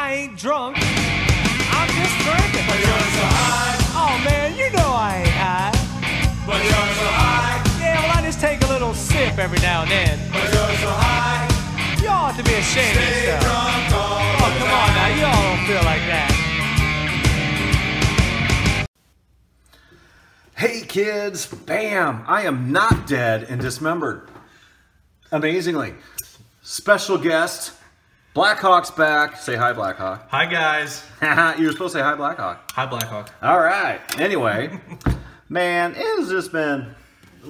I ain't drunk. I'm just drinking. But you're so high. Oh man, you know I ain't high. But you're so high. Yeah, well I just take a little sip every now and then. But you're so high. You ought to be ashamed of Stay yourself. drunk all Oh, the come time. on now, you all don't feel like that. Hey kids, bam! I am not dead and dismembered. Amazingly. Special guest, Blackhawk's back. Say hi, Blackhawk. Hi, guys. You were supposed to say hi, Blackhawk. Hi, Blackhawk. All right. Anyway, man, it has just been...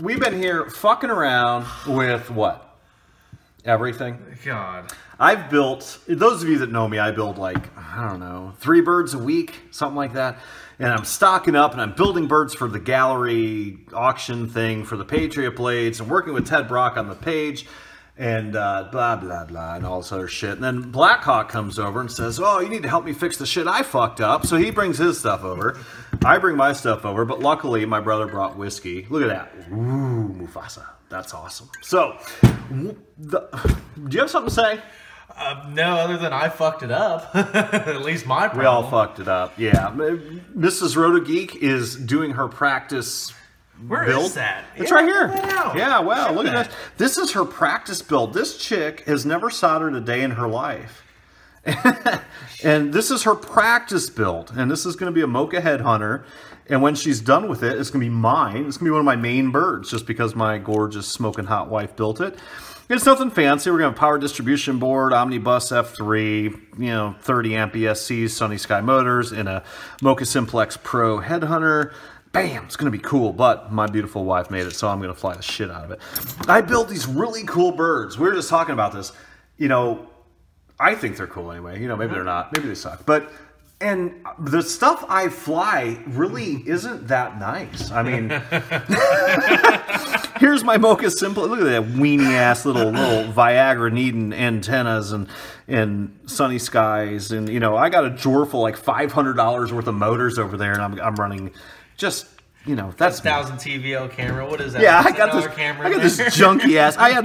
We've been here fucking around with what? Everything. God. I've built... Those of you that know me, I build like, I don't know, 3 birds a week, something like that. And I'm stocking up and I'm building birds for the gallery auction thing for the Patriot Blades and working with Ted Brock on the page and blah, blah, blah, and all this other shit. And then Blackhawk comes over and says, oh, you need to help me fix the shit I fucked up. So he brings his stuff over. I bring my stuff over, but luckily my brother brought whiskey. Look at that. Ooh, Mufasa. That's awesome. So, do you have something to say? No, other than I fucked it up. At least my problem. We all fucked it up. Yeah. Mrs. Roto Geek is doing her practice Where build. is that? It's Yeah, right here. wow. Yeah, wow. Show Look that. at this. This is her practice build. This chick has never soldered a day in her life. And this is her practice build. And this is going to be a Mocha Headhunter. And when she's done with it, it's going to be mine. It's going to be one of my main birds just because my gorgeous smoking hot wife built it. It's nothing fancy. We're going to have a power distribution board, Omnibus F3, 30 amp ESCs, Sunny Sky motors, and a Mocha Simplex Pro Headhunter. Bam! It's going to be cool, but my beautiful wife made it, so I'm going to fly the shit out of it. I built these really cool birds. We were just talking about this. I think they're cool anyway. Maybe they're not. Maybe they suck. And the stuff I fly really isn't that nice. I mean, here's my Mocha Simple. Look at that weenie ass little Viagra needing antennas and Sunny Skies, and I got a drawer full like $500 worth of motors over there, and I'm running just. That's 1,000 TVL camera. What is that? Yeah, I $10 got this. camera I got in this there? junky ass. I had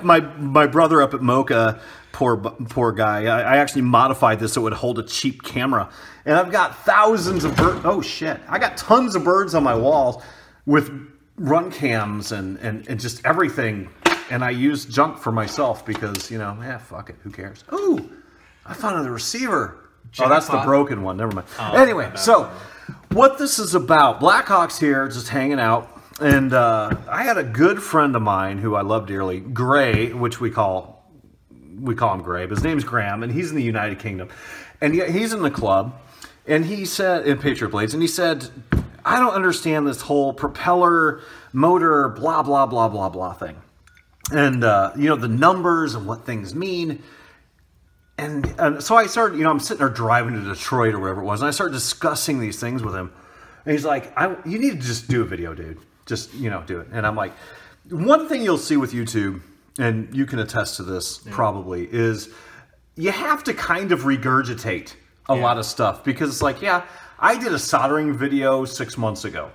my brother up at Mocha. Poor guy. I actually modified this so it would hold a cheap camera, and I've got thousands of birds. Oh shit! I got tons of birds on my walls with run cams and just everything. And I use junk for myself because fuck it. Who cares? Ooh, I found another receiver. Oh, that's the broken one. Never mind. Oh, anyway, so. What this is about, Blackhawk's here, just hanging out, and I had a good friend of mine who I love dearly, Gray, which we call him Gray, but his name's Graham, and he's in the United Kingdom, and he's in the club, and he said, in Patriot Blades, and he said, I don't understand this whole propeller, motor, blah, blah, blah, blah, blah thing, and, the numbers and what things mean. And so I started, I'm sitting there driving to Detroit or wherever it was, and I started discussing these things with him. And he's like, you need to just do a video, dude. Just, do it. And I'm like, one thing you'll see with YouTube, and you can attest to this probably, is you have to kind of regurgitate a lot of stuff. Because it's like, yeah, I did a soldering video 6 months ago.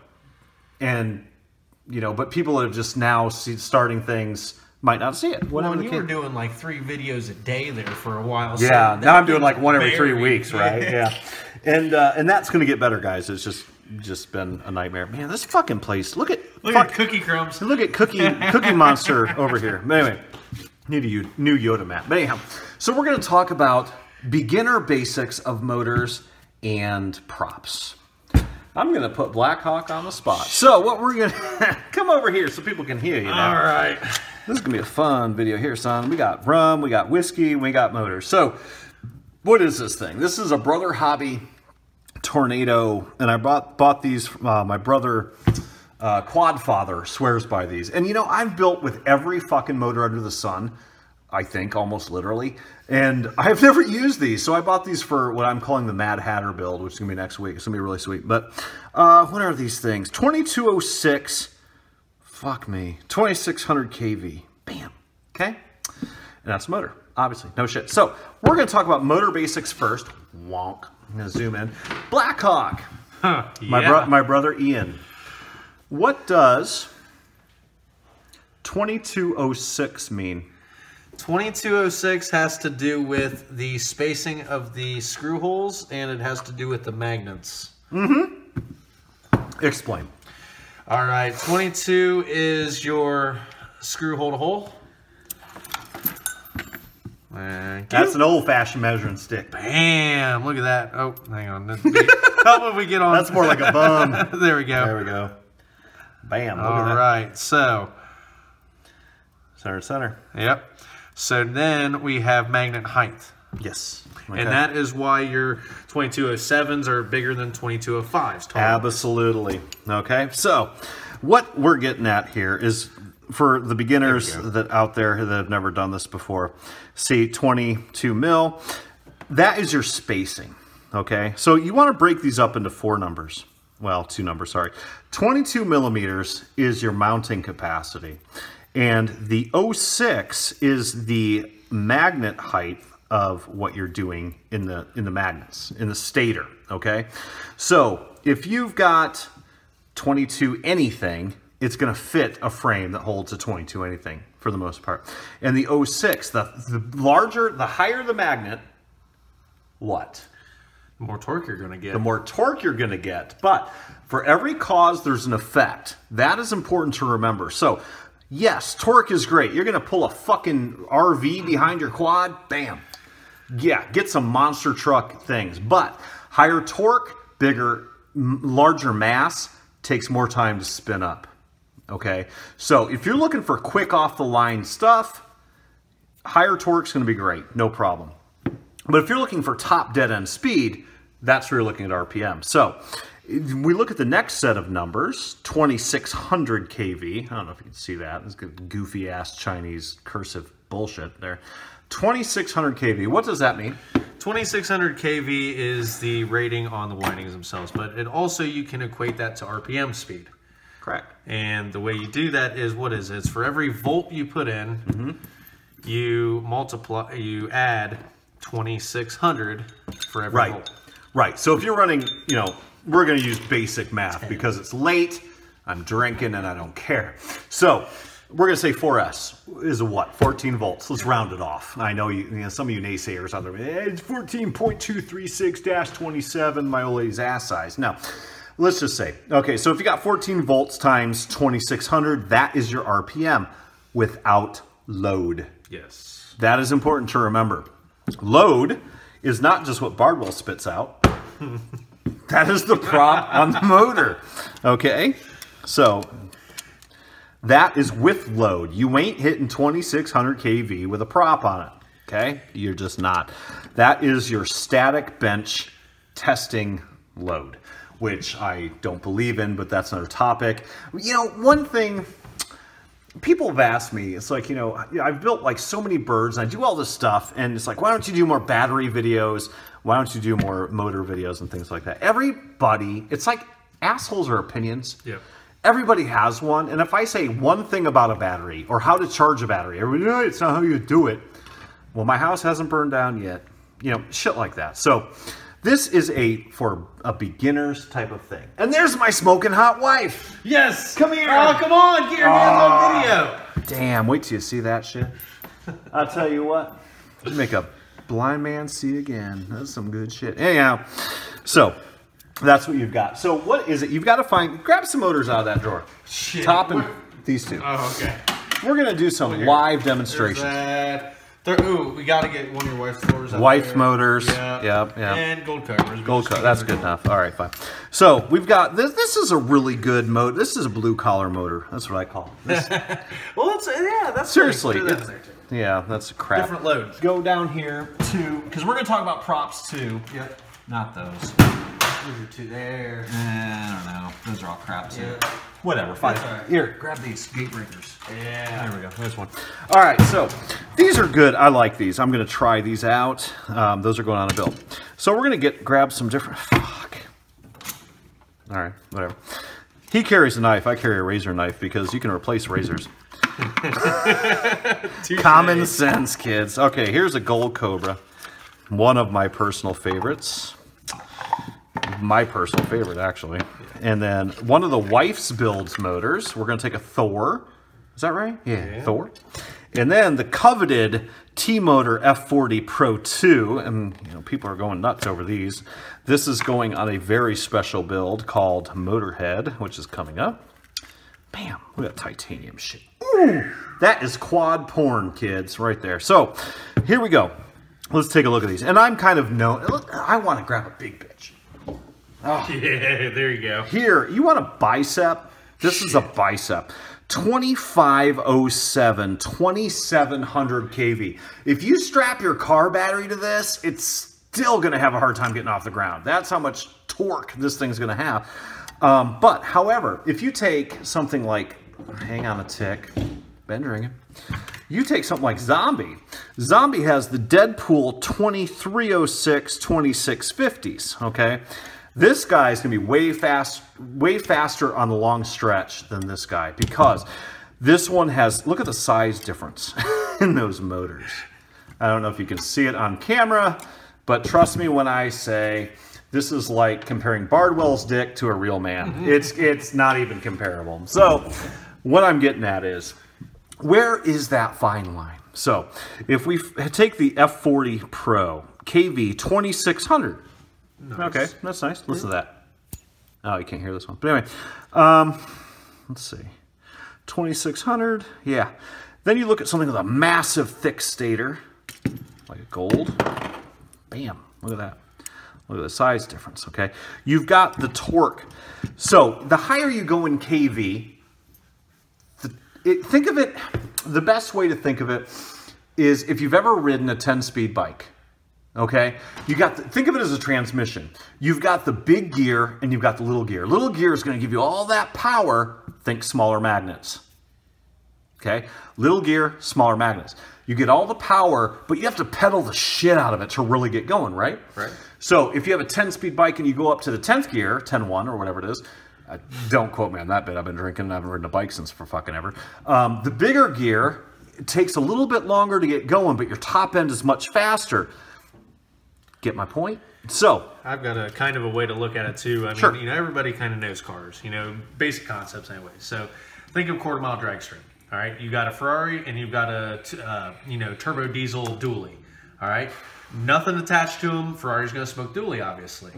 And, but people that have just now starting things might not see it. Well, you were doing like 3 videos a day there for a while. Yeah, so now I'm doing like one every 3 weeks, right? Yeah, and that's gonna get better, guys. It's just been a nightmare. Man, this fucking place. Look at Cookie Crumbs. Look at Cookie Monster over here. But anyway, need a new Yoda mat. But anyhow, so we're gonna talk about beginner basics of motors and props. I'm going to put Blackhawk on the spot. So what we're going to... Come over here so people can hear you now. All right. This is going to be a fun video here, son. We got rum, we got whiskey, we got motors. So what is this thing? This is a Brother Hobby Tornado. And I bought these... my brother, Quadfather, swears by these. And I've built with every fucking motor under the sun. I think, almost literally. And I've never used these, so I bought these for what I'm calling the Mad Hatter build, which is going to be next week. It's going to be really sweet. But what are these things? 2206, fuck me, 2600 kV. Bam. Okay? And that's the motor, obviously. No shit. So we're going to talk about motor basics first. Wonk. I'm going to zoom in. Blackhawk. Huh, yeah. My brother Ian. What does 2206 mean? 2206 has to do with the spacing of the screw holes, and it has to do with the magnets. Explain. All right, 22 is your screw hole to hole. That's an old-fashioned measuring stick. Bam! Look at that. Oh, hang on. Help if we get on. That's more like a bum. There we go. There we go. Bam. Look All at that. right, so. Center. Yep. So then we have magnet height. Yes. Okay. And that is why your 2207s are bigger than 2205s. Totally. Absolutely. Okay. So what we're getting at here is for the beginners that out there that have never done this before, see 22 mil, that is your spacing. Okay. So you want to break these up into four numbers. Well, two numbers, sorry. 22 millimeters is your mounting capacity. And the 06 is the magnet height of what you're doing in the magnets, in the stator, okay? So if you've got 22 anything, it's gonna fit a frame that holds a 22 anything for the most part. And the 06, the larger, the higher the magnet, what? The more torque you're gonna get. The more torque you're gonna get. But for every cause, there's an effect. That is important to remember. So, yes, torque is great. You're going to pull a fucking RV behind your quad, bam. Yeah, get some monster truck things. But higher torque, bigger, larger mass, takes more time to spin up. Okay? So if you're looking for quick off-the-line stuff, higher torque's going to be great. No problem. But if you're looking for top dead-end speed, that's where you're looking at RPM. So we look at the next set of numbers, 2600 kV. I don't know if you can see that. It's good goofy ass Chinese cursive bullshit there. 2600 kV. What does that mean? 2600 kV is the rating on the windings themselves, but it also, you can equate that to RPM speed. Correct. And the way you do that is, what is it? It's for every volt you put in, you add 2600 for every volt. Right. So if you're running, you know, we're going to use basic math because it's late, I'm drinking, and I don't care. So we're going to say 4S is a what? 14 volts. Let's round it off. I know, you know, some of you naysayers out there, it's 14.236-27, my old lady's ass size. Now, let's just say, okay, so if you got 14 volts times 2600, that is your RPM without load. Yes. That is important to remember. Load is not just what Bardwell spits out. That is the prop on the motor. Okay? So that is with load. You ain't hitting 2600 kV with a prop on it. Okay? You're just not. That is your static bench testing load, which I don't believe in, but that's another topic. You know, one thing people have asked me, it's like, you know, I've built like so many birds and I do all this stuff, and it's like, why don't you do more battery videos? Why don't you do more motor videos and things like that? Everybody, it's like assholes are opinions. Yeah. Everybody has one, and if I say one thing about a battery or how to charge a battery, everybody, no, it's not how you do it. Well, my house hasn't burned down yet. You know, shit like that. So this is for a beginner's type of thing. And there's my smoking hot wife. Yes! Come here. Oh, come on! Get your hands on video! Damn, wait till you see that shit. I'll tell you what. You make a blind man see again. That's some good shit. Anyhow, so that's what you've got. So what is it? You've got to grab some motors out of that drawer. Shit. Top and these two. Oh, okay. We're going to do some live demonstrations. Ooh, we got to get one of your wife's motors out Wife there. motors. Yeah. Yep. And gold covers. Gold cover. That's good enough. All right, fine. So we've got this. This is a really good motor. This is a blue collar motor. That's what I call it. Well, that's Seriously. That in there too. Yeah, that's a crap. Different loads. Go down here to, because we're going to talk about props too. Yep. Not those. Those are two there. I don't know. Those are all crap too. Yeah. Whatever. Fine. That's all right. Here, grab these gate breakers. Yeah. There we go. There's one. All right, so these are good. I like these. I'm going to try these out. Those are going on a build. So we're going to grab some different. Fuck. All right, whatever. He carries a knife. I carry a razor knife because you can replace razors. Common sense, kids. Okay, here's a Gold Cobra. One of my personal favorites. My personal favorite, actually. And then one of the wife's builds motors. We're going to take a Thor. Is that right? Yeah, Thor. And then the coveted T-Motor F40 Pro 2, and you know, people are going nuts over these. This is going on a very special build called Motorhead, which is coming up. Bam, look at that titanium shit. Ooh, that is quad porn, kids, right there. So here we go. Let's take a look at these. And I'm kind of known, I want to grab a big bitch. Oh. Yeah, there you go. Here, you want a bicep? This is a bicep. 2507, 2700 kV. If you strap your car battery to this, it's still going to have a hard time getting off the ground. That's how much torque this thing's going to have. But, however, if you take something like, hang on a tick, been drinking. You take something like Zombie. Zombie has the Deadpool 2306 2650s, okay? This guy is going to be way faster on the long stretch than this guy because this one has, look at the size difference in those motors. I don't know if you can see it on camera, but trust me when I say this is like comparing Bardwell's dick to a real man. It's not even comparable. So what I'm getting at is, where is that fine line? So if we take the F40 Pro KV 2600, nice. Okay, that's nice. Listen to that. Oh, you can't hear this one. But anyway, let's see. 2600, yeah. Then you look at something with a massive thick stator, like a gold. Bam, look at that. Look at the size difference, okay? You've got the torque. So the higher you go in KV, think of it, the best way to think of it is if you've ever ridden a 10-speed bike, okay? Think of it as a transmission. You've got the big gear and you've got the little gear. Little gear is going to give you all that power. Think smaller magnets, okay? Little gear, smaller magnets. You get all the power, but you have to pedal the shit out of it to really get going, right? Right. So if you have a 10-speed bike and you go up to the 10th gear, 10-1 or whatever it is, don't quote me on that bit. I've been drinking. I haven't ridden a bike since for fucking ever. The bigger gear, it takes a little bit longer to get going, but your top end is much faster. Get my point? So I've got a kind of a way to look at it too. I mean, sure. You know, everybody kind of knows cars. You know, basic concepts anyway. So think of quarter-mile drag strip. All right, you got a Ferrari and you've got a turbo diesel dually. All right, nothing attached to them. Ferrari's going to smoke dually, obviously.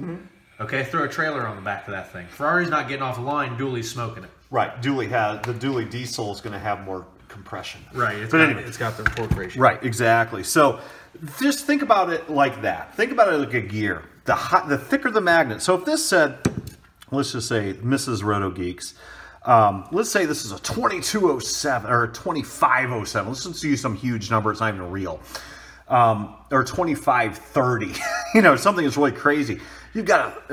Okay, throw a trailer on the back of that thing. Ferrari's not getting off the line. Dually's smoking it. Right, the dually diesel is going to have more compression. Right, it's got the torque ratio. Right, exactly. So just think about it like that. Think about it like a gear. The thicker the magnet. So if this said, let's just say Mrs. Roto Geeks, let's say this is a 2207 or a 2507. Let's just use some huge number. It's not even real. Or 2530. You know, something that's really crazy. You've got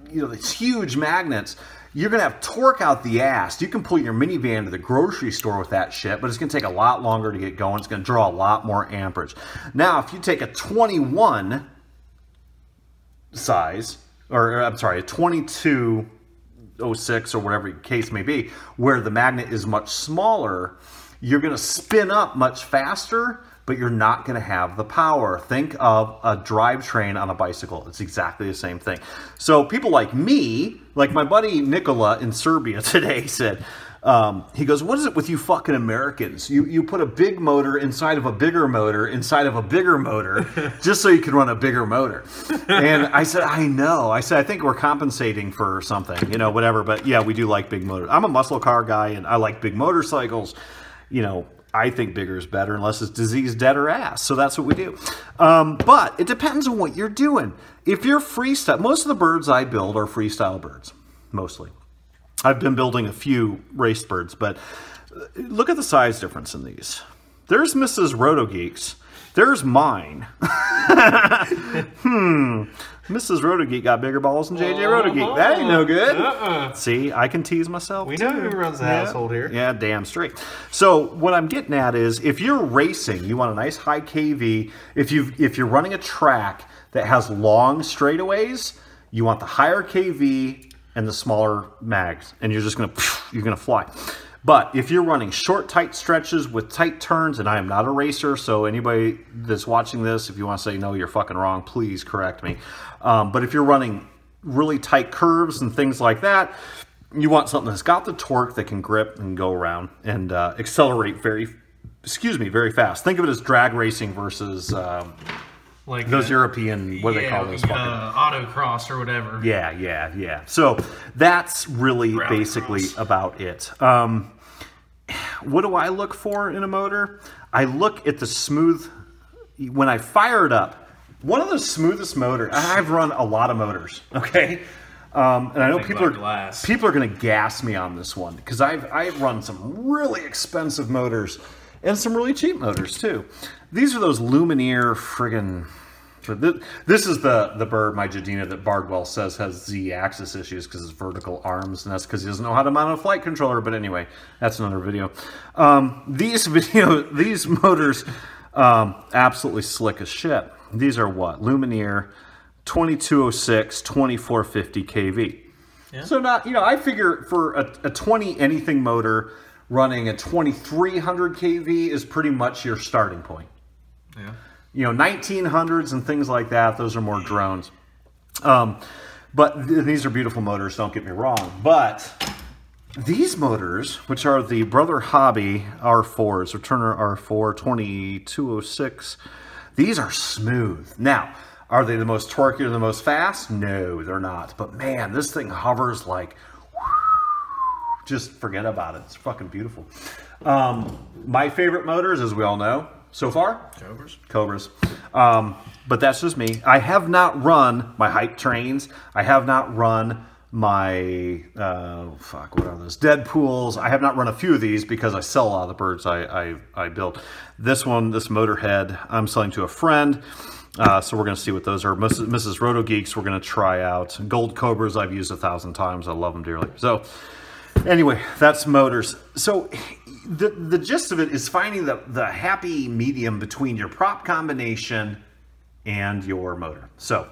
these huge magnets. You're going to have torque out the ass. You can pull your minivan to the grocery store with that shit, but it's going to take a lot longer to get going. It's going to draw a lot more amperage. Now, if you take a 21 size, or I'm sorry, a 2206 or whatever the case may be, where the magnet is much smaller, you're going to spin up much faster, but you're not going to have the power. Think of a drivetrain on a bicycle. It's exactly the same thing. So people like me, like my buddy Nikola in Serbia today said, he goes, what is it with you fucking Americans? You put a big motor inside of a bigger motor inside of a bigger motor just so you can run a bigger motor. And I said, I know. I said, I think we're compensating for something, you know, whatever. But yeah, we do like big motors. I'm a muscle car guy and I like big motorcycles. You know, I think bigger is better unless it's disease, dead, or ass. So that's what we do. But it depends on what you're doing. If you're freestyle, most of the birds I build are freestyle birds, mostly. I've been building a few race birds, but look at the size difference in these. There's Mrs. Roto Geeks. There's mine. Mrs. Roto Geek got bigger balls than JJ Roto Geek. That ain't no good. See, I can tease myself. We know who runs the household here. Yeah, damn straight. So what I'm getting at is, if you're racing, you want a nice high KV. If you're running a track that has long straightaways, you want the higher KV and the smaller mags, and you're just gonna fly. But if you're running short, tight stretches with tight turns, and I am not a racer, so anybody that's watching this, if you want to say, no, you're fucking wrong, please correct me. But if you're running really tight curves and things like that, you want something that's got the torque that can grip and go around and accelerate very excuse me, very fast. Think of it as drag racing versus like those European, what do they call those? Autocross or whatever. Yeah. So that's really basically about it. What do I look for in a motor? I look at the smooth, when I fire it up, one of the smoothest motors, I've run a lot of motors, okay? And I know people are going to gas me on this one because I've run some really expensive motors and some really cheap motors too. These are those Lumineer friggin'. This is the bird, my Jadina, that Bardwell says has Z-axis issues because it's vertical arms, and that's because he doesn't know how to mount a flight controller. But anyway, that's another video. These motors, absolutely slick as shit. These are what? Lumineer 2206 2450 kV. Yeah. So not, I figure for a 20 anything motor running a 2300 kV is pretty much your starting point. Yeah. 1900s and things like that, those are more drones. But these are beautiful motors, don't get me wrong. But these motors, which are the Brother Hobby R4s, or Turner R4 2206, these are smooth. Now, are they the most torquey or the most fast? No, they're not. But man, this thing hovers like, just forget about it. It's fucking beautiful. My favorite motors, as we all know, so far? Cobras. But that's just me. I have not run my hype trains. I have not run my, what are those? Deadpools. I have not run a few of these because I sell a lot of the birds I build. This one, this Motorhead, I'm selling to a friend. So we're going to see what those are. Mrs. Roto Geeks, we're going to try out. Gold Cobras, I've used 1,000 times. I love them dearly. So anyway, that's motors. So the gist of it is finding the happy medium between your prop combination and your motor. So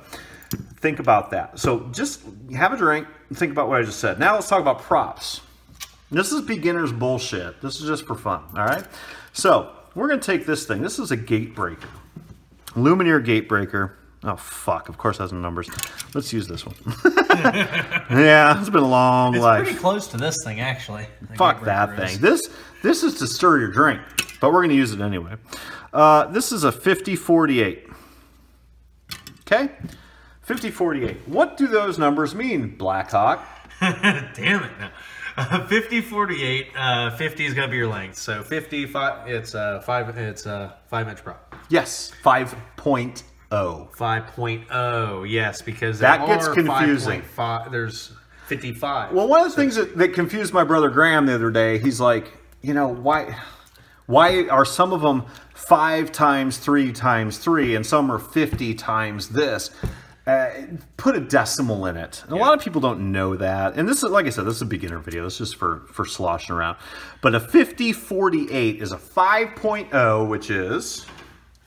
think about that. So just have a drink and think about what I just said. Now let's talk about props. This is beginner's bullshit. This is just for fun, all right? So we're going to take this thing. This is a gate breaker. Lumineer gate breaker. Oh, fuck. Of course it has no numbers. Let's use this one. Yeah, it's been a long life. It's pretty close to this thing, actually. Fuck that thing. This is to stir your drink, but we're going to use it anyway. This is a 5048. Okay? 5048. What do those numbers mean, Blackhawk? Damn it. No. 5048, 50 is going to be your length. So 55, it's a 5-inch prop. Yes, 5.0. 5.0, yes, because that gets confusing. There's 55. Well, one of the things that confused my brother Graham the other day, he's like, why are some of them 5 times 3 times 3 and some are 50 times this? Put a decimal in it. And a lot of people don't know that. And this is, like I said, this is a beginner video. This is just for sloshing around. But a 5048 is a 5.0, which is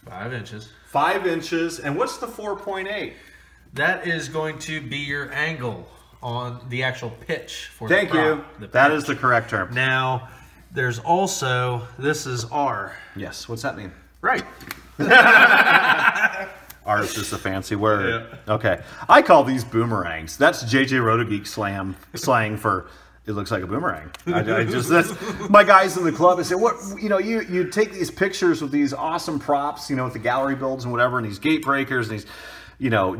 5 inches. 5 inches. And what's the 4.8? That is going to be your angle on the actual pitch for the prop. Thank you. That is the correct term. Now, there's also, this is R. Yes. What's that mean? Right. R is just a fancy word. Yeah. Okay. I call these boomerangs. That's JJ Rotogeek slang for it looks like a boomerang. That's my guys in the club. I say, what, you take these pictures with these awesome props, with the gallery builds and whatever, and these gate breakers and these,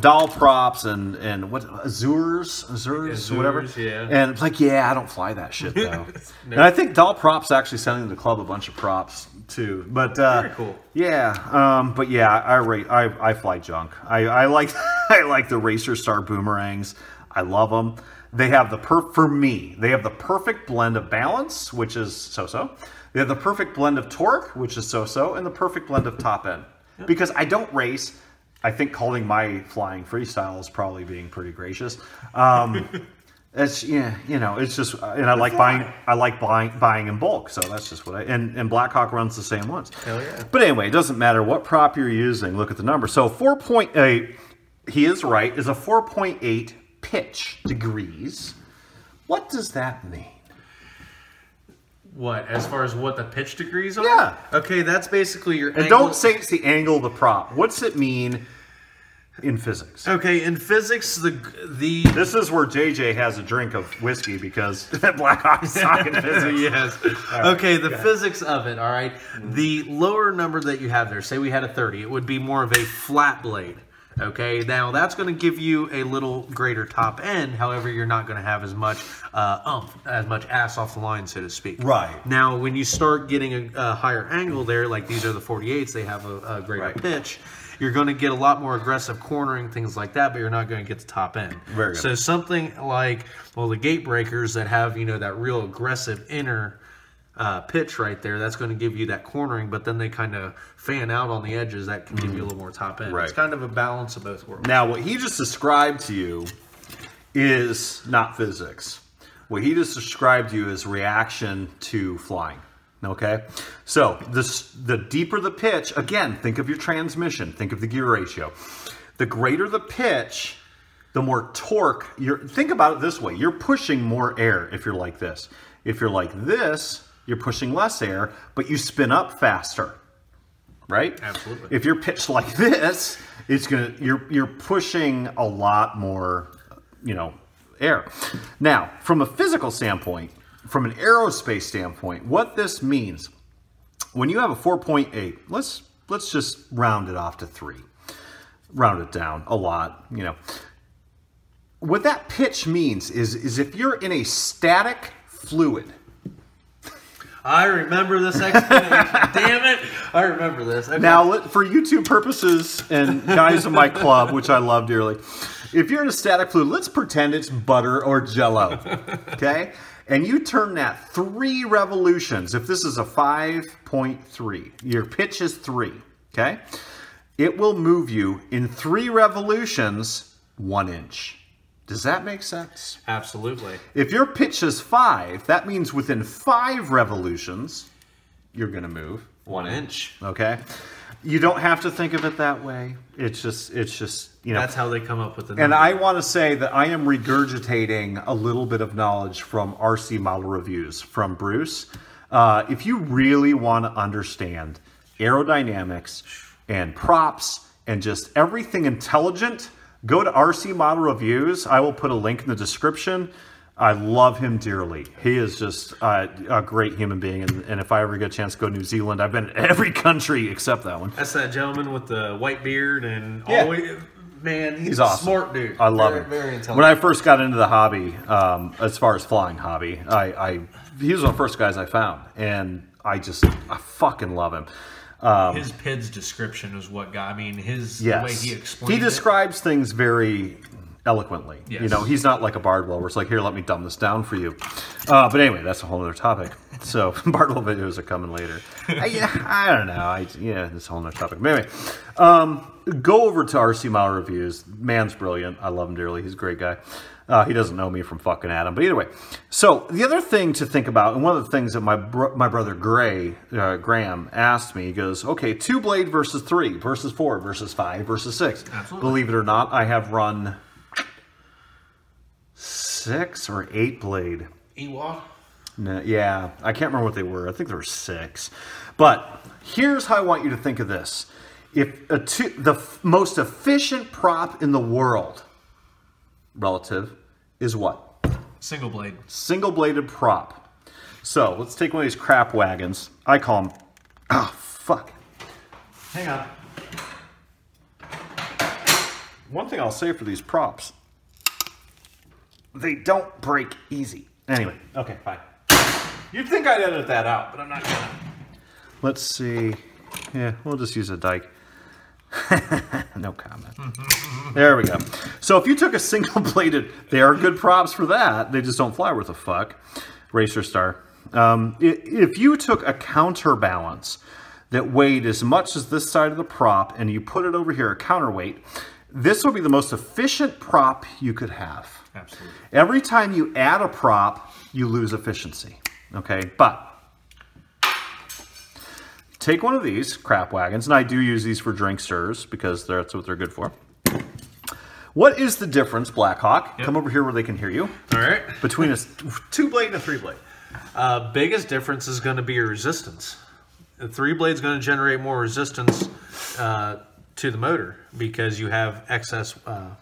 doll props and what, Azures, whatever. Yeah. And it's like, I don't fly that shit though. No. And I think doll props actually sending to the club a bunch of props too. But very cool. Yeah. But yeah, I fly junk. I like the Racer Star boomerangs. I love them. They have for me, they have the perfect blend of balance, which is so-so. They have the perfect blend of torque, which is so-so, and the perfect blend of top end. Yep. Because I don't race. I think calling my flying freestyle is probably being pretty gracious. It's it's just, and I like buying in bulk. So that's just what and Blackhawk runs the same ones. Hell yeah. But anyway, it doesn't matter what prop you're using. Look at the number. So 4.8, he is right, is a 4.8 pitch degrees. What does that mean? What, as far as what the pitch degrees are? Yeah. Okay, that's basically your angle. And don't say it's the angle of the prop. What's it mean in physics? Okay, in physics, the This is where JJ has a drink of whiskey because Blackhawks suck in physics. yes. Okay, the physics of it, all right? The lower number that you have there, say we had a 30, it would be more of a flat blade. Okay, now that's going to give you a little greater top end. However, you're not going to have as much as much ass off the line, so to speak. Right. Now, when you start getting a higher angle there, like these are the 48s, they have a greater pitch. You're going to get a lot more aggressive cornering, things like that, but you're not going to get the top end. Very good. So something like, well, the gate breakers that have, you know, that real aggressive inner pitch right there, that's going to give you that cornering, but then they kind of fan out on the edges. That can give you a little more top end. Right. It's kind of a balance of both worlds. Now, what he just described to you is not physics. What he just described to you is reaction to flying. Okay? So, the deeper the pitch, again, think of your transmission, think of the gear ratio. The greater the pitch, the more torque. Think about it this way. You're pushing more air if you're like this. If you're like this, you're pushing less air, but you spin up faster. Right? Absolutely. If you're pitched like this, you're pushing a lot more, air. Now, from a physical standpoint, from an aerospace standpoint, what this means, when you have a 4.8, let's just round it off to 3. Round it down a lot, What that pitch means is if you're in a static fluid. I remember this explanation. Damn it. I remember this. Okay. Now, for YouTube purposes and guys in my club, which I love dearly, if you're in a static fluid, let's pretend it's butter or Jell-O, okay? And you turn that 3 revolutions. If this is a 5.3, your pitch is 3, okay? It will move you in 3 revolutions 1 inch. Does that make sense? Absolutely. If your pitch is 5, that means within 5 revolutions, you're going to move 1 inch. Okay? You don't have to think of it that way. It's just, That's how they come up with the number. And I want to say that I am regurgitating a little bit of knowledge from RC Model Reviews from Bruce. If you really want to understand aerodynamics and props and just everything intelligent, go to RC Model Reviews. I will put a link in the description. I love him dearly. He is just a great human being. And if I ever get a chance to go to New Zealand, I've been in every country except that one. That's that gentleman with the white beard and Yeah. always, man, he's awesome. a smart dude. I love him. Very intelligent. When I first got into the hobby, as far as flying hobby, he was one of the first guys I found. And I fucking love him. His PID's description is what got, the way he explained He describes things very eloquently. Yes. He's not like a Bardwell where it's like, here, let me dumb this down for you. But anyway, that's a whole other topic. So Bardwell videos are coming later. I don't know. This is a whole other topic. But anyway, go over to RC Model Reviews. Man's brilliant. I love him dearly. He's a great guy. He doesn't know me from fucking Adam. But either way. So the other thing to think about, and one of the things that my brother Graham asked me, he goes, okay, 2 blade versus 3 versus 4 versus 5 versus 6. Absolutely. Believe it or not, I have run 6 or 8 blade. Ewok? No, yeah, I can't remember what they were. I think there were 6. But here's how I want you to think of this. If the most efficient prop in the world, relative, is what? Single blade. Single-bladed prop. So, let's take one of these crap wagons. I call them... Oh, fuck. Hang on. One thing I'll say for these props, they don't break easy. Anyway, okay, fine. You'd think I'd edit that out, but I'm not gonna. Let's see. Yeah, we'll just use a dike. No comment. There we go. So if you took a single-bladed, they are good props for that. They just don't fly worth a fuck. Racer Star. If you took a counterbalance that weighed as much as this side of the prop and you put it over here, a counterweight, this will be the most efficient prop you could have. Absolutely. Every time you add a prop, you lose efficiency. Okay, but take one of these crap wagons, and I do use these for drink stirs because that's what they're good for. What is the difference, Blackhawk? Yep. Come over here where they can hear you. All right. Between a 2-blade and a 3-blade. Biggest difference is going to be your resistance. The 3-blade's going to generate more resistance to the motor because you have excess,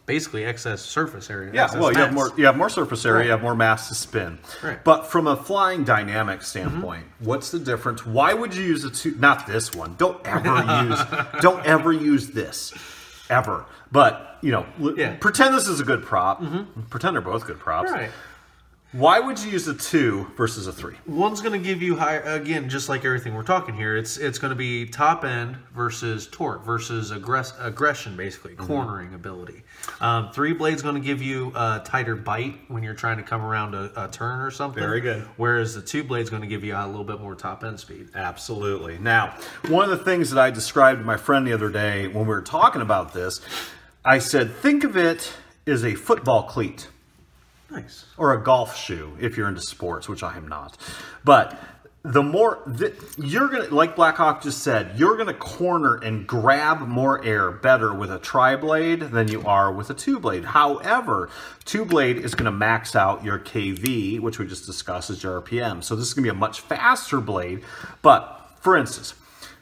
basically excess surface area. Yeah, excess well, mass. you have more surface area, Right. you have more mass to spin. Right. But from a flying dynamic standpoint, what's the difference? Why would you use a two? Not this one. Don't ever use this, ever. But pretend this is a good prop. Pretend they're both good props. Right. Why would you use a 2 versus a 3? One's going to give you higher, again, just like everything we're talking here, it's going to be top end versus torque versus aggression, basically, cornering ability. 3 blade's going to give you a tighter bite when you're trying to come around a turn or something. Very good. Whereas the 2 blade's going to give you a little bit more top end speed. Absolutely. Now, one of the things that I described to my friend the other day when we were talking about this, I said, think of it as a football cleat. Nice. Or a golf shoe if you're into sports, which I am not. But the more you're gonna, like Blackhawk just said, you're gonna corner and grab more air better with a tri-blade than you are with a 2-blade. However, 2-blade is gonna max out your KV, which we just discussed as your RPM. So this is gonna be a much faster blade. But for instance,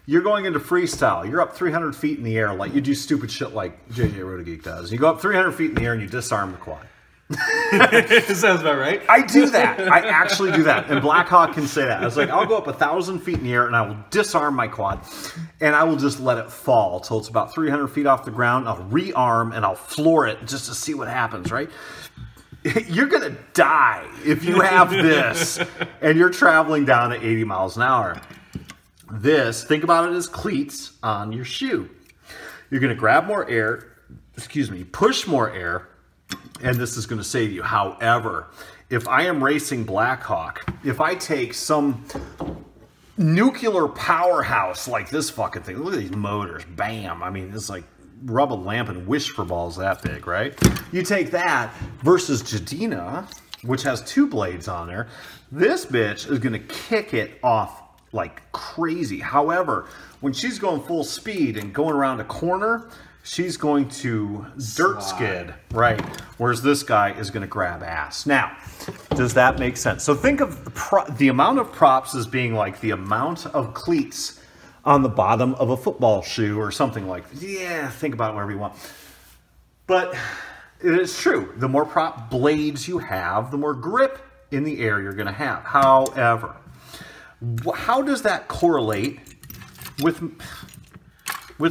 you're going into freestyle. You're up 300 feet in the air, like you do stupid shit like JJ Rotogeek does. You go up 300 feet in the air and you disarm the quad. Sounds about right. I do that. I actually do that. And Blackhawk can say that. I was like, I'll go up 1,000 feet in the air and I will disarm my quad and I will just let it fall till it's about 300 feet off the ground. I'll rearm and I'll floor it just to see what happens, right? You're going to die if you have this and you're traveling down at 80 miles an hour. This, think about it as cleats on your shoe. You're going to grab more air, push more air, and this is going to save you. However, if I am racing Blackhawk, if I take some nuclear powerhouse like this fucking thing, look at these motors, bam. I mean, it's like rub a lamp and wish for balls that big, right? You take that versus Jadina, which has 2 blades on there. This bitch is going to kick it off like crazy. However, when she's going full speed and going around a corner, she's going to dirt skid, right? Whereas this guy is going to grab ass. Now, does that make sense? So think of the amount of props as being like the amount of cleats on the bottom of a football shoe or something like that. Yeah, think about it wherever you want. But it is true. The more prop blades you have, the more grip in the air you're going to have. However, how does that correlate with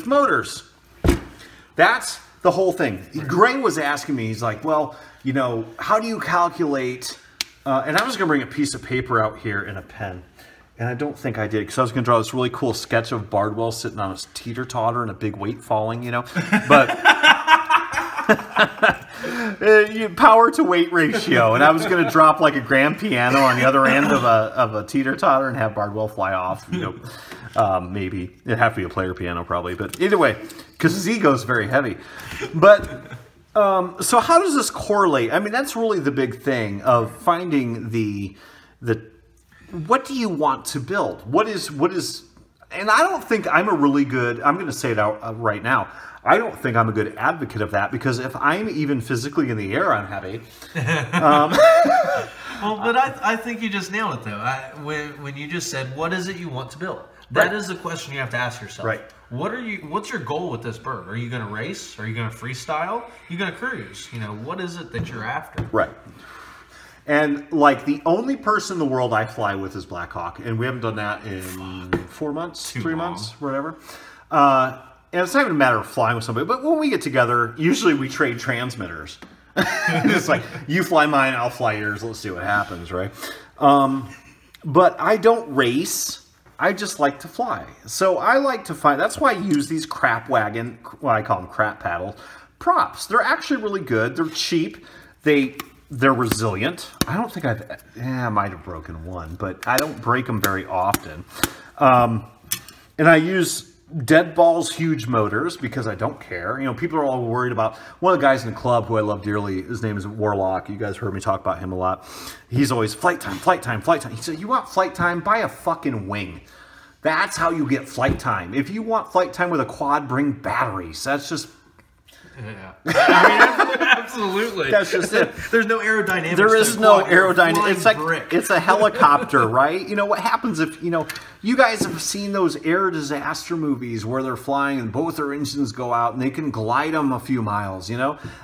motors? That's the whole thing. Gray was asking me, he's like, well, how do you calculate, and I was going to bring a piece of paper out here and a pen, and I don't think I did, because I was going to draw this really cool sketch of Bardwell sitting on his teeter-totter and a big weight falling, but power to weight ratio, and I was going to drop like a grand piano on the other end of a teeter-totter and have Bardwell fly off, maybe. It'd have to be a player piano probably, but either way, because his ego is very heavy. But so how does this correlate? I mean, that's really the big thing of finding the what do you want to build? What is, and I don't think I'm a really good, I'm going to say it out right now, I don't think I'm a good advocate of that, because if I'm even physically in the air, I'm heavy. Well, but I think you just nailed it, though. When you just said, what is it you want to build? That is the question you have to ask yourself. Right. What's your goal with this bird? Are you going to race? Are you going to freestyle? Are you going to cruise? What is it that you're after? Right. And like the only person in the world I fly with is Blackhawk, and we haven't done that in 4 months, 3 months, whatever. And it's not even a matter of flying with somebody, but when we get together, usually we trade transmitters. It's like, you fly mine, I'll fly yours, let's see what happens, right? But I don't race. I just like to fly. So I like to find, that's why I use these crap wagon, what I call them crap paddle props. They're actually really good. They're cheap. They're resilient. I don't think I might have broken one, but I don't break them very often. And I use Dead Ball's huge motors because I don't care. People are all worried about, one of the guys in the club who I love dearly, his name is Warlock. You guys heard me talk about him a lot. He's always flight time, flight time, flight time. He said, you want flight time? Buy a fucking wing. That's how you get flight time. If you want flight time with a quad, bring batteries. That's just Yeah. I mean, absolutely. That's just it. There's no aerodynamics. There is no aerodynamics. It's like brick. it's a helicopter, right? You know what happens if you guys have seen those air disaster movies where they're flying and both their engines go out and they can glide them a few miles.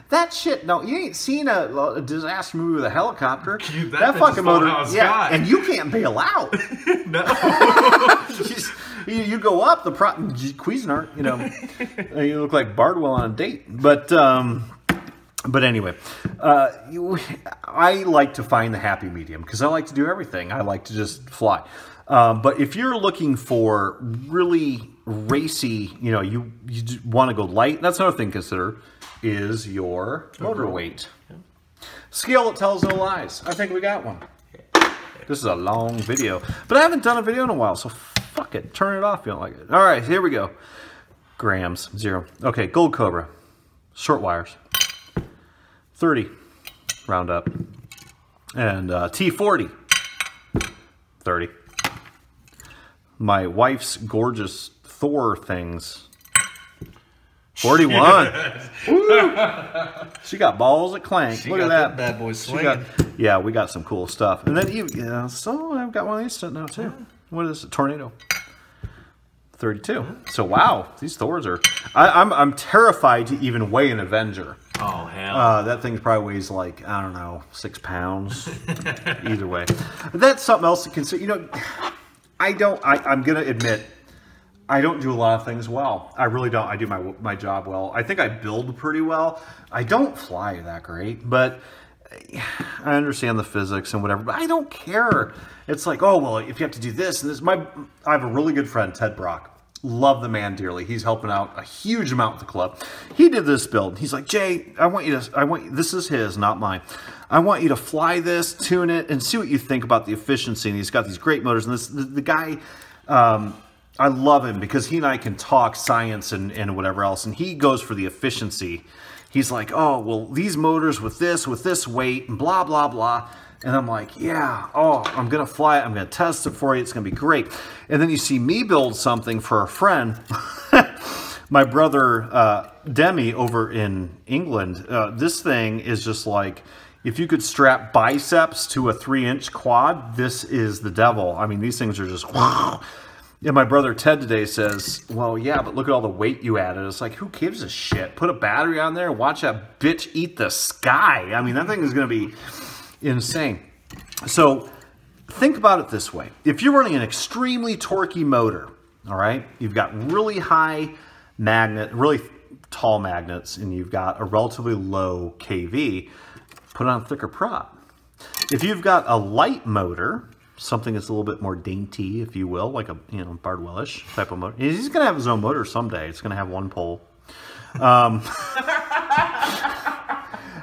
That shit. No, you ain't seen a disaster movie with a helicopter. That fucking motor, yeah, and you can't bail out. No. You go up the Cuisinart, you look like Bardwell on a date. But anyway, I like to find the happy medium because I like to do everything. I like to just fly. But if you're looking for really racy, you want to go light. That's another thing to consider is your motor weight. Scale that tells no lies. I think we got one. This is a long video, but I haven't done a video in a while, so fuck it. Turn it off if you don't like it. All right, here we go. Grams, 0. Okay, Gold Cobra, short wires, 30, round up. And T40, 30. My wife's gorgeous Thor things, 41. She got balls at clank. Look at that bad boy swinging. Yeah, we got some cool stuff. And then so I've got one of these now too. What is it? Tornado. 32. So wow, these Thors are. I'm terrified to even weigh an Avenger. Oh hell. That thing probably weighs like, I don't know, 6 pounds. Either way, that's something else to consider. I'm gonna admit, I don't do a lot of things well. I really don't. I do my job well. I think I build pretty well. I don't fly that great, but I understand the physics and whatever, but I don't care. It's like, oh, well, if you have to do this and this. I have a really good friend, Ted Brock. Love the man dearly. He's helping out a huge amount with the club. He did this build. He's like, Jay, this is his, not mine. I want you to fly this, tune it, and see what you think about the efficiency. And he's got these great motors. And the guy, I love him because he and I can talk science and whatever else. And he goes for the efficiency. He's like, oh, well, these motors with this weight and blah, blah, blah. And I'm like, yeah, oh, I'm going to fly it. I'm going to test it for you. It's going to be great. And then you see me build something for a friend. My brother, Demi, over in England, this thing is just like, if you could strap biceps to a 3-inch quad, this is the devil. I mean, these things are just, wow. And my brother Ted today says, well, yeah, but look at all the weight you added. It's like, who gives a shit? Put a battery on there and watch that bitch eat the sky. I mean, that thing is going to be insane. So think about it this way. If you're running an extremely torquey motor, all right, you've got really high magnet, really tall magnets, and you've got a relatively low KV, put on a thicker prop. If you've got a light motor, something that's a little bit more dainty, if you will, like a Bardwellish type of motor. He's going to have his own motor someday. It's going to have one pole.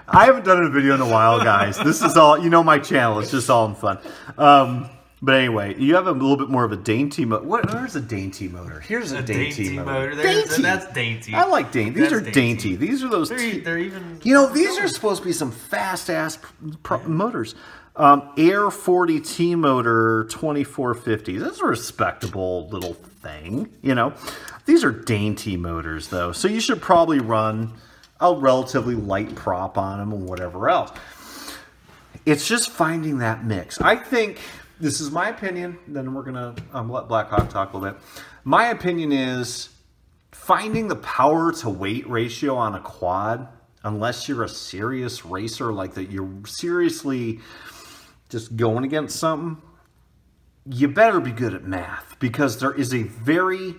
I haven't done a video in a while, guys. This is all, my channel. It's just all in fun. But anyway, you have a little bit more of a dainty motor. Where's a dainty motor? Here's a dainty motor. Dainty. That's dainty. I like dainty. These are dainty. These are those. They're even. These are supposed to be some fast-ass motors. Air 40 T motor 2450. That's a respectable little thing, These are dainty motors, though. So you should probably run a relatively light prop on them and whatever else. It's just finding that mix. I think, this is my opinion, then we're going to let Blackhawk talk a little bit. My opinion is finding the power to weight ratio on a quad, unless you're a serious racer, like that you're seriously just going against something, you better be good at math, because there is a very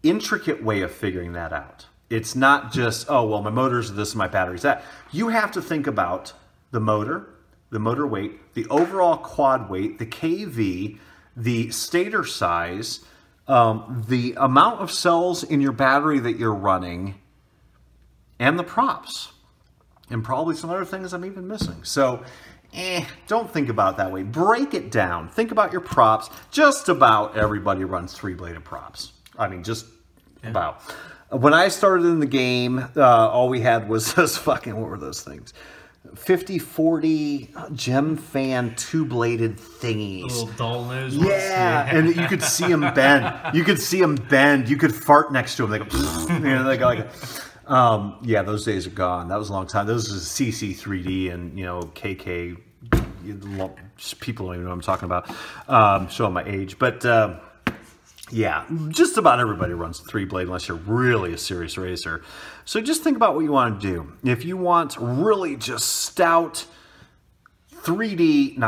intricate way of figuring that out. It's not just, oh, well, my motor's this, my battery's that. You have to think about the motor weight, the overall quad weight, the KV, the stator size, the amount of cells in your battery that you're running, and the props. And probably some other things I'm even missing. So, don't think about it that way. Break it down. Think about your props. Just about everybody runs 3-bladed props. I mean, just about. When I started in the game, all we had was this fucking, what were those things? 50-40 gem fan 2-bladed thingies. Little dull nose ones. Yeah, and you could see them bend. You could see them bend. You could fart next to them. They go, they go like Yeah, those days are gone. That was a long time. Those was CC3D and, you know, KK. People don't even know what I'm talking about. Showing my age. But, yeah, just about everybody runs a 3-blade unless you're really a serious racer. So just think about what you want to do. If you want really just stout freestyle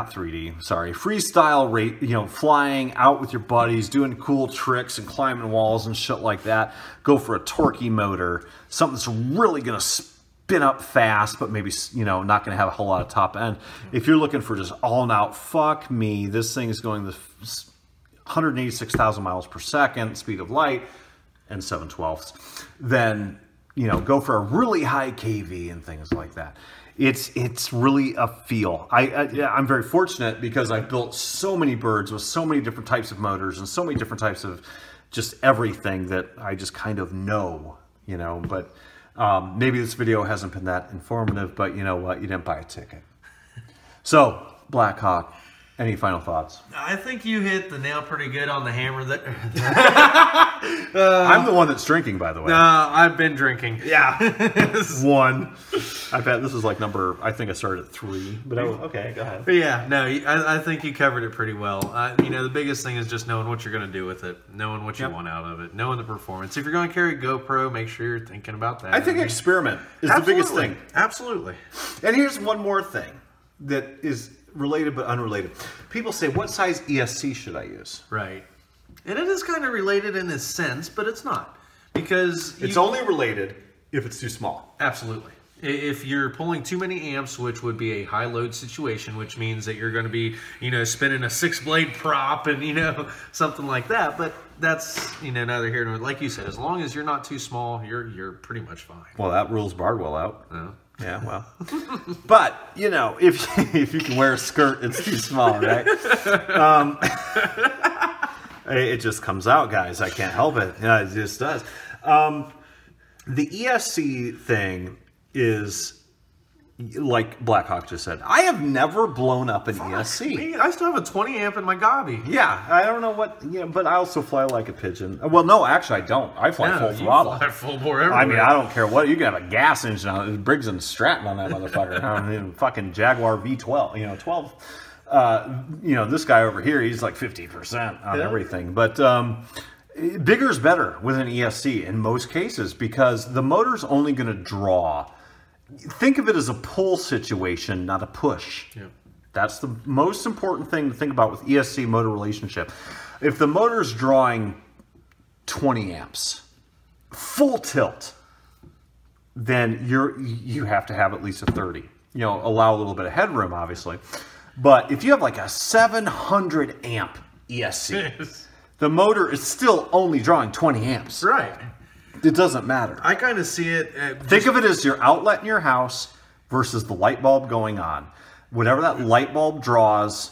rate, you know, flying out with your buddies, doing cool tricks and climbing walls and shit like that, go for a torquey motor, something that's really going to spin up fast, but maybe, you know, not going to have a whole lot of top end. If you're looking for just all out, fuck me, this thing is going the 186,000 miles per second, speed of light, and 7/12, then, you know, go for a really high KV and things like that. It's really a feel. I'm very fortunate because I've built so many birds with so many different types of motors and so many different types of just everything that I just kind of know, you know. But maybe this video hasn't been that informative, but you know what? You didn't buy a ticket. So, Blackhawk, any final thoughts? I think you hit the nail pretty good on the hammer. I'm the one that's drinking, by the way. I've been drinking. Yeah. 1. I bet this is like number, I think I started at 3. But okay, go ahead. But yeah, no, I think you covered it pretty well. You know, the biggest thing is just knowing what you're going to do with it, knowing what you want out of it, knowing the performance. If you're going to carry a GoPro, make sure you're thinking about that. I think experiment is the biggest thing. Absolutely. And here's one more thing that is related but unrelated. People say, what size ESC should I use? Right. And it is kind of related in a sense, but it's not. Because it's only related if it's too small. Absolutely. If you're pulling too many amps, which would be a high load situation, which means that you're going to be, you know, spinning a 6-blade prop and, you know, something like that. But that's, you know, neither here nor, like you said, as long as you're not too small, you're pretty much fine. Well, that rules Bardwell out. Oh. Yeah, well. But, you know, if you can wear a skirt, it's too small, right? It just comes out, guys. I can't help it. Yeah, it just does. The ESC thing is, like Blackhawk just said, I have never blown up an ESC. I still have a 20 amp in my gobby. Yeah, I don't know what, you know, but I also fly like a pigeon. Well, no, actually I don't. I fly full throttle. Fly full bore everywhere. I mean, I don't care what. You can have a gas engine on it. Briggs and Stratton on that motherfucker. I mean, fucking Jaguar V12, you know, 12. You know, this guy over here, he's like 50% on everything. But bigger is better with an ESC in most cases because the motor's only going to draw. Think of it as a pull situation, not a push. Yeah. That's the most important thing to think about with ESC motor relationship. If the motor's drawing 20 amps, full tilt, then you have to have at least a 30. You know, allow a little bit of headroom, obviously. But if you have like a 700 amp ESC, the motor is still only drawing 20 amps. Right. It doesn't matter. I kind of see it. Think of it as your outlet in your house versus the light bulb going on. Whatever that light bulb draws,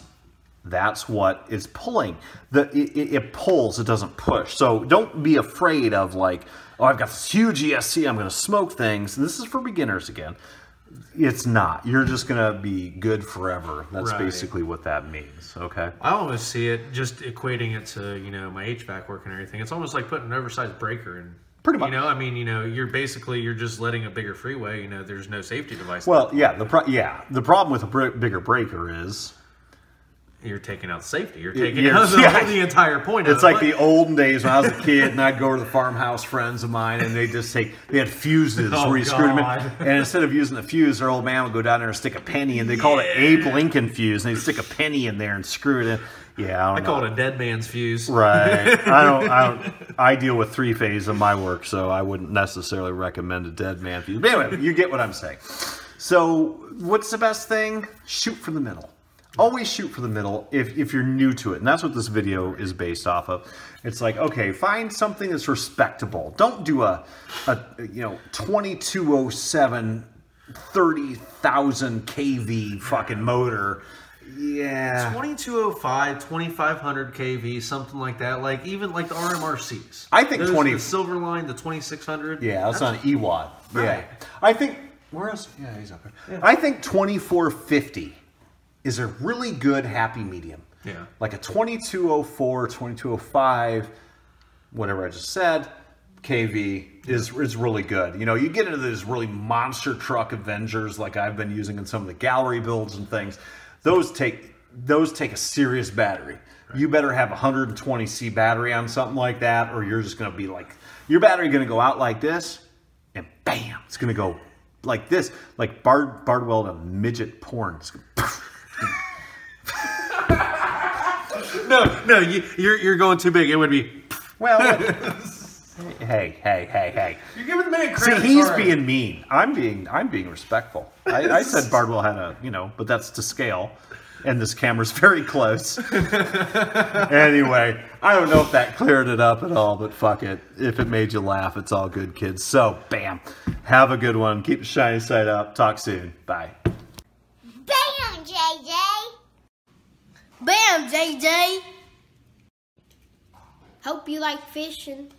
that's what is pulling. It pulls, it doesn't push. So don't be afraid of like, oh, I've got this huge ESC, I'm going to smoke things. And this is for beginners again. It's not. You're just going to be good forever. That's basically what that means, okay? I almost see it, just equating it to, you know, my HVAC work and everything. It's almost like putting an oversized breaker in. Pretty much. You know, I mean, you know, you're just letting a bigger freeway, you know, there's no safety device. Well, yeah, the problem with a bigger breaker is you're taking out safety. You're taking out the entire point of it. It's like the olden days when I was a kid and I'd go to the farmhouse friends of mine and they had fuses where you screwed them in. And instead of using the fuse, their old man would go down there and stick a penny and they called it Abe Lincoln fuse. And they'd stick a penny in there and screw it in. Yeah, I call it a dead man's fuse. Right. I deal with 3-phase in my work, so I wouldn't necessarily recommend a dead man fuse. But anyway, you get what I'm saying. So what's the best thing? Shoot for the middle. Always shoot for the middle if you're new to it. And that's what this video is based off of. It's like, okay, find something that's respectable. Don't do a 2207 30,000 kV fucking motor. Yeah. 2205, 2500 kV, something like that. Like even like the RMRCs. I think the Silverline, the 2600. Yeah, that's on EWAD. Right. Yeah. I think where else? Yeah, he's up there. Yeah. I think 2450 is a really good happy medium. Yeah. Like a 2204, 2205, whatever I just said. KV is really good. You know, you get into these really monster truck Avengers like I've been using in some of the gallery builds and things. Those take a serious battery. Right. You better have a 120C battery on something like that, or you're just going to be like, your battery going to go out like this, and bam, it's going to go like this, like Bardwell to midget porn. No, you're going too big. It would be, well, hey. You're giving the man credit. See, he's being mean. I'm being respectful. I said Bardwell had a, but that's to scale. And this camera's very close. Anyway, I don't know if that cleared it up at all, but fuck it. If it made you laugh, it's all good, kids. So, bam. Have a good one. Keep the shiny side up. Talk soon. Bye. Bam, JJ. Bam, JJ. Hope you like fishing.